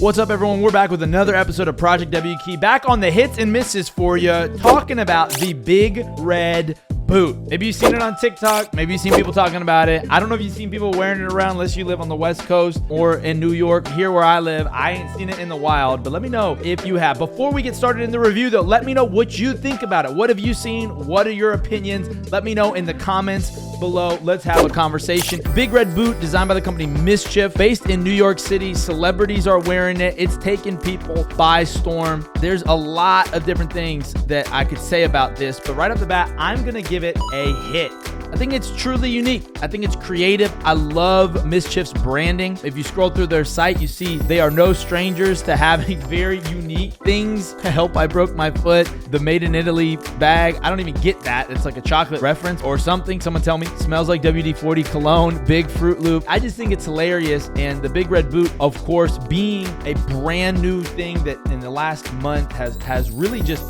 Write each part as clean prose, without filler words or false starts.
What's up, everyone? We're back with another episode of Project W Key, back on the hits and misses for you, talking about the big red boot. Maybe you've seen it on TikTok. Maybe you've seen people talking about it. I don't know if you've seen people wearing it around unless you live on the West Coast or in New York. Here where I live, I ain't seen it in the wild, but let me know if you have. Before we get started in the review, though, let me know what you think about it. What have you seen? What are your opinions? Let me know in the comments below. Let's have a conversation. Big red boot designed by the company MSCHF, based in New York City. Celebrities are wearing it. It's taken people by storm. There's a lot of different things that I could say about this, but right off the bat, I'm going to give it a hit. I think it's truly unique. I think it's creative. I love MSCHF's branding. If you scroll through their site, you see they are no strangers to having very unique things. Help, I broke my foot. The Made in Italy bag. I don't even get that. It's like a chocolate reference or something. Someone tell me. Smells like WD-40 cologne. Big Fruit Loop. I just think it's hilarious. And the Big Red Boot, of course, being a brand new thing that in the last month has really just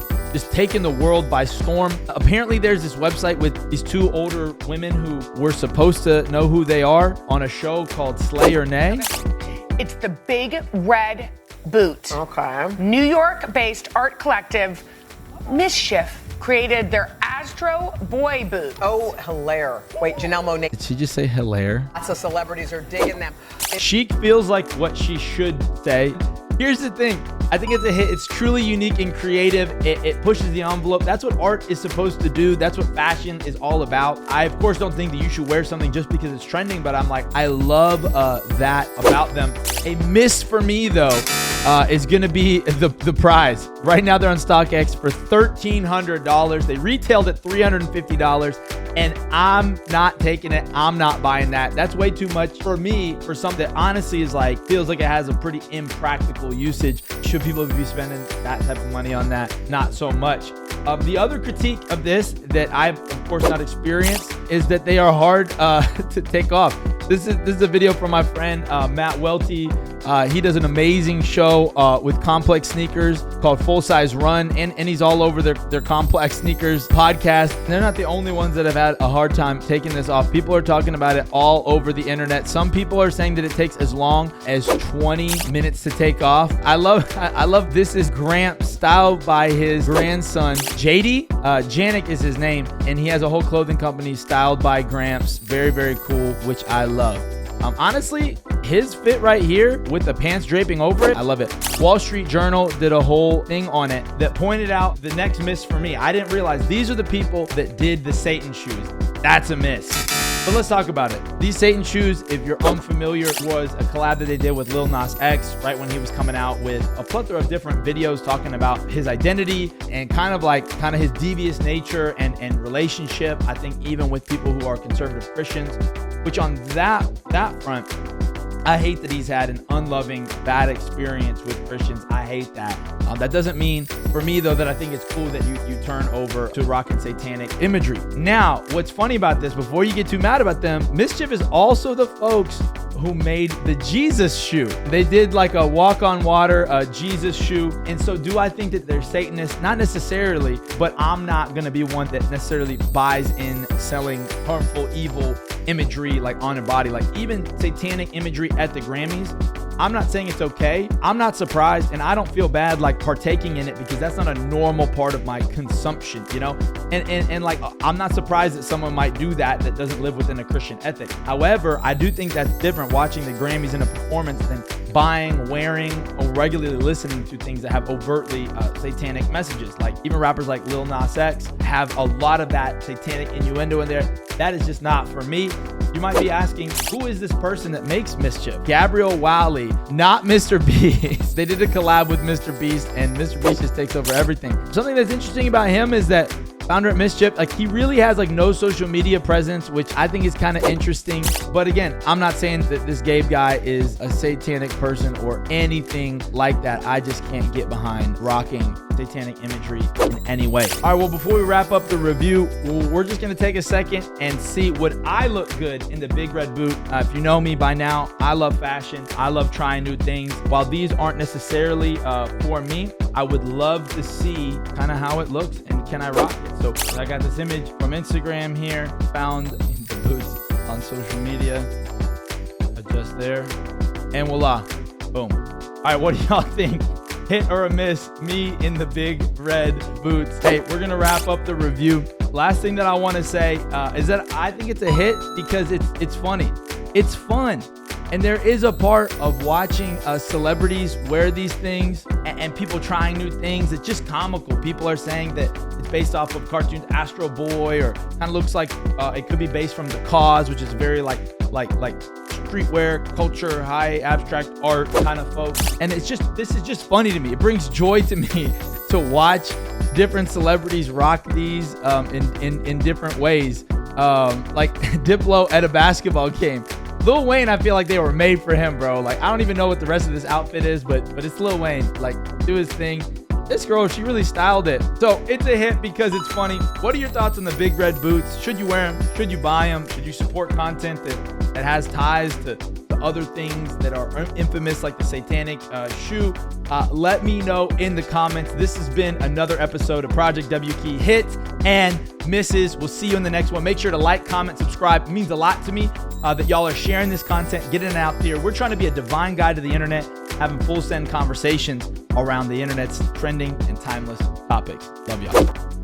taken the world by storm. Apparently there's this website with these two older women who were supposed to know who they are on a show called Slay or Nay. It's the Big Red Boot. Okay. New York-based art collective MSCHF created their ASTRO boy boot. Oh, hilaire. Wait, Janelle Monáe. Did she just say hilaire? Lots of celebrities are digging them. Chic feels like what she should say. Here's the thing. I think it's a hit. It's truly unique and creative. It pushes the envelope. That's what art is supposed to do. That's what fashion is all about. I, of course, don't think that you should wear something just because it's trending, but I'm like, I love that about them. A miss for me, though, is going to be the prize. Right now, they're on StockX for $1,300. They retailed at $350. And I'm not taking it. I'm not buying that. That's way too much for me for something that honestly is like, feels like it has a pretty impractical usage. Should people be spending that type of money on that? Not so much. The other critique of this that I've, of course, not experienced is that they are hard to take off. This is a video from my friend Matt Welty. He does an amazing show with Complex Sneakers called Full Size Run, and he's all over their Complex Sneakers podcast. They're not the only ones that have had a hard time taking this off. People are talking about it all over the internet. Some people are saying that it takes as long as 20 minutes to take off. I love this is Gramps, styled by his grandson JD. Janik is his name, and he has a whole clothing company styled by Gramps. Very, very cool, which I love. Honestly, his fit right here with the pants draping over it, I love it. Wall Street Journal did a whole thing on it that pointed out the next miss for me. I didn't realize these are the people that did the Satan shoes. That's a miss. But let's talk about it. These Satan shoes, if you're unfamiliar, was a collab that they did with Lil Nas X right when he was coming out with a plethora of different videos talking about his identity and kind of his devious nature and relationship. I think even with people who are conservative Christians, which on that front, I hate that he's had an unloving, bad experience with Christians. I hate that. That doesn't mean, for me, though, that I think it's cool that you turn over to rocking satanic imagery. Now, what's funny about this, before you get too mad about them, MSCHF is also the folks who made the Jesus shoe. They did like a walk on water, Jesus shoe. And so do I think that they're Satanists? Not necessarily, but I'm not going to be one that necessarily buys in selling harmful, evil imagery like on a body, like even satanic imagery at the Grammys. I'm not saying it's okay. I'm not surprised, and I don't feel bad like partaking in it because that's not a normal part of my consumption, you know? And like, I'm not surprised that someone might do that doesn't live within a Christian ethic. However, I do think that's different watching the Grammys in a performance than buying, wearing, or regularly listening to things that have overtly satanic messages. Like even rappers like Lil Nas X have a lot of that satanic innuendo in there. That is just not for me. You might be asking, who is this person that makes MSCHF? Gabriel Wally, not Mr. Beast. They did a collab with Mr. Beast, and Mr. Beast just takes over everything. Something that's interesting about him is that founder at MSCHF, like he really has like no social media presence, which I think is kind of interesting. But again, I'm not saying that this Gabe guy is a satanic person or anything like that. I just can't get behind rocking satanic imagery in any way. All right, well, before we wrap up the review, we're just going to take a second and see would I look good in the Big Red Boot. If you know me by now, I love fashion. I love trying new things. While these aren't necessarily for me, I would love to see kind of how it looks and can I rock it. So I got this image from Instagram here, found the boots on social media, adjust there, and voila, boom. right, what do y'all think? Hit or a miss? Me in the big red boots. Hey, we're gonna wrap up the review. Last thing that I want to say is that I think it's a hit because it's funny. It's fun. And there is a part of watching celebrities wear these things and people trying new things. It's just comical. People are saying that it's based off of cartoons, Astro Boy, or kind of looks like it could be based from The Cause, which is very like streetwear culture, high abstract art kind of folks. And this is just funny to me. It brings joy to me to watch different celebrities rock these in different ways. Like Diplo at a basketball game. Lil Wayne, I feel like they were made for him, bro. Like, I don't even know what the rest of this outfit is, but it's Lil Wayne. Like, do his thing. This girl, she really styled it. So it's a hit because it's funny. What are your thoughts on the big red boots? Should you wear them? Should you buy them? Should you support content that has ties to other things that are infamous, like the satanic shoe? Let me know in the comments. This has been another episode of Project W Key Hits and Misses. We'll see you in the next one. Make sure to like, comment, subscribe. It means a lot to me that y'all are sharing this content, getting it out there. We're trying to be a divine guide to the internet, having full send conversations around the internet's trending and timeless topics. Love y'all.